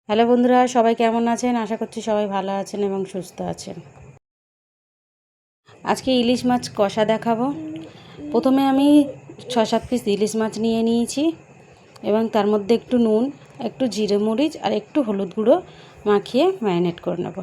Hello বন্ধুরা, সবাই কেমন আছেন? আশা করছি সবাই ভালো আছেন এবং সুস্থ আছেন। আজকে ইলিশ মাছ কষা দেখাবো। প্রথমে আমি 6-7 পিস ইলিশ মাছ নিয়ে নিয়েছি এবং তার মধ্যে একটু নুন, একটু জিরে মরিচ আর একটু হলুদ গুঁড়ো মাখিয়ে ম্যারিনেট করে নেব।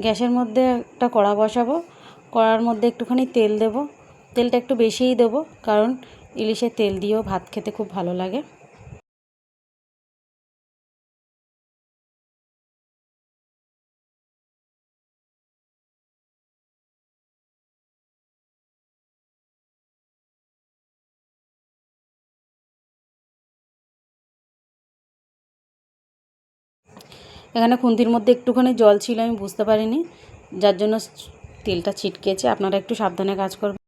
গ্যাসের মধ্যে একটা কড়া বসাবো। কড়ার মধ্যে একটুখানি তেল দেব। তেলটা একটু বেশিই দেব, কারণ ইলিশের তেল দিয়েও ভাত খেতে খুব ভালো লাগে। এখানে খুন্তির মধ্যে একটুখানি জল ছিল, আমি বুঝতে পারিনি, যার জন্য তেলটা ছিটকেছে। আপনারা একটু সাবধানে কাজ করবেন।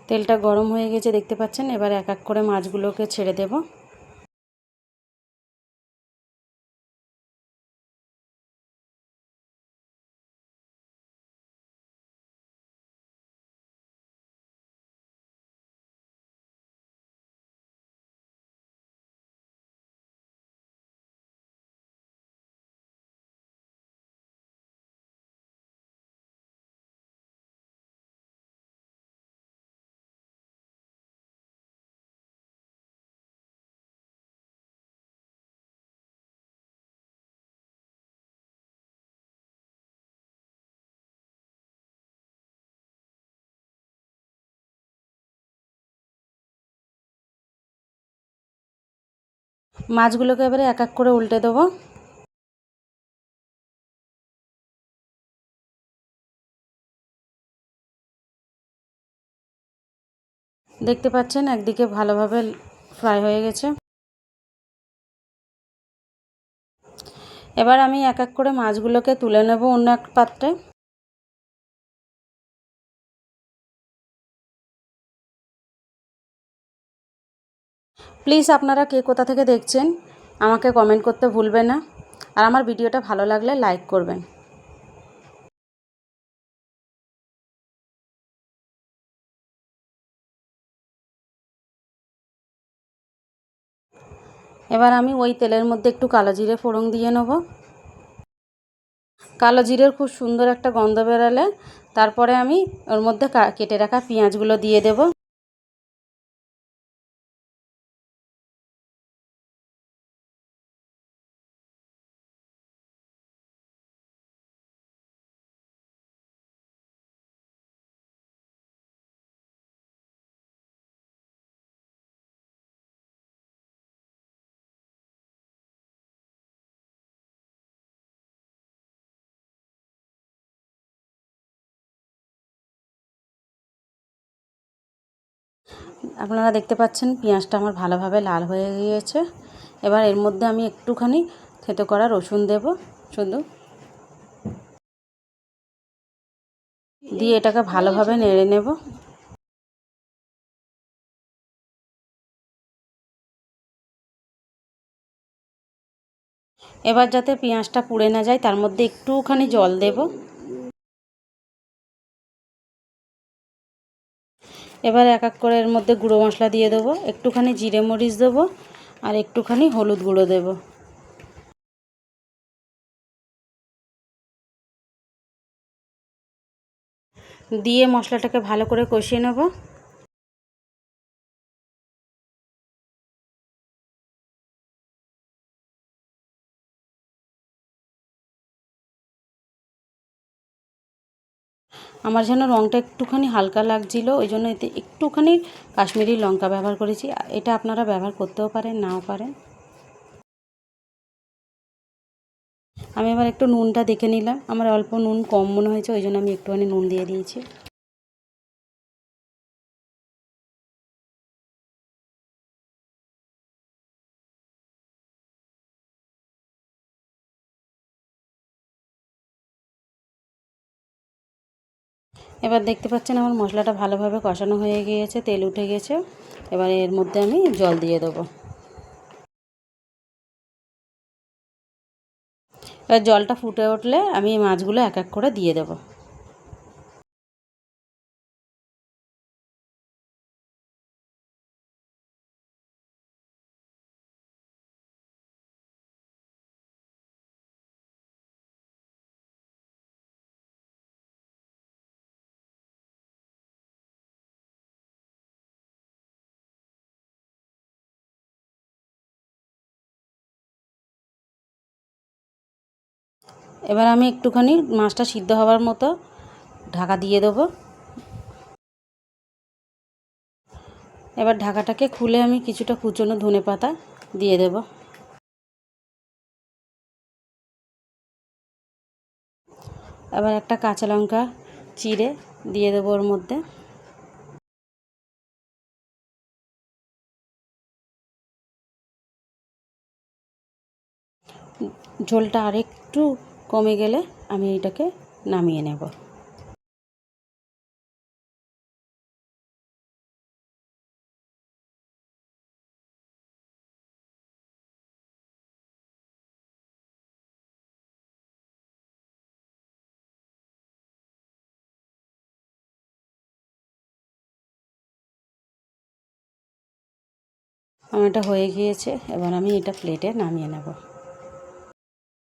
তেলটা গরম হয়ে গেছে দেখতে পাচ্ছেন। এবার এক এক করে মাছগুলোকে ছেড়ে দেব। মাছগুলোকে এবারে এক এক করে উল্টে দেবো। দেখতে পাচ্ছেন একদিকে ভালোভাবে ফ্রাই হয়ে গেছে। এবার আমি এক এক করে মাছগুলোকে তুলে নেব অন্য এক পাত্রে। প্লিজ আপনারা কে কোথা থেকে দেখছেন আমাকে কমেন্ট করতে ভুলবেন না, আর আমার ভিডিওটা ভালো লাগলে লাইক করবেন। এবার আমি ওই তেলের মধ্যে একটু কালো জিরে ফোড়ন দিয়ে নেব। কালো জিরের খুব সুন্দর একটা গন্ধ বেরালে তারপরে আমি ওর মধ্যে কেটে রাখা পেঁয়াজগুলো দিয়ে দেব। আপনারা দেখতে পাচ্ছেন পেঁয়াজটা আমার ভালোভাবে লাল হয়ে গিয়েছে। এবার এর মধ্যে আমি একটুখানি থেতো করা রসুন দেব শুধু, দিয়ে এটাকে ভালোভাবে নেড়ে নেব। এবার যাতে পেঁয়াজটা পুড়ে না যায় তার মধ্যে একটুখানি জল দেব। এবার এক এক করে এর মধ্যে গুঁড়ো মশলা দিয়ে দেবো। একটুখানি জিরে মরিচ দেবো আর একটুখানি হলুদ গুঁড়ো দেব। দিয়ে মশলাটাকে ভালো করে কষিয়ে নেব। আমার যেন রঙটা একটুখানি হালকা লাগছিল, ওই জন্য এতে একটুখানি কাশ্মীরি লঙ্কা ব্যবহার করেছি। এটা আপনারা ব্যবহার করতেও পারেন, নাও পারেন। আমি এবার একটু নুনটা দেখে নিলাম, আমার অল্প নুন কম মনে হয়েছে, ওই জন্য আমি একটুখানি নুন দিয়ে দিয়েছি। এবার দেখতে পাচ্ছেন আমার মশলাটা ভালোভাবে কষানো হয়ে গিয়েছে, তেল উঠে গেছে। এবার এর মধ্যে আমি জল দিয়ে দেবো। এবার জলটা ফুটে উঠলে আমি মাছগুলো এক এক করে দিয়ে দেবো। এবার আমি একটুখানি মাছটা সিদ্ধ হওয়ার মতো ঢাকা দিয়ে দেবো। এবার ঢাকাটাকে খুলে আমি কিছুটা কুচনো ধনেপাতা দিয়ে দেব। এবার একটা কাঁচা লঙ্কা চিড়ে দিয়ে দেবো ওর মধ্যে। ঝোলটা আরেকটু কমে গেলে আমি এটাকে নামিয়ে নেব। আমার এটা হয়ে গিয়েছে, এবার আমি এটা প্লেটে নামিয়ে নেব।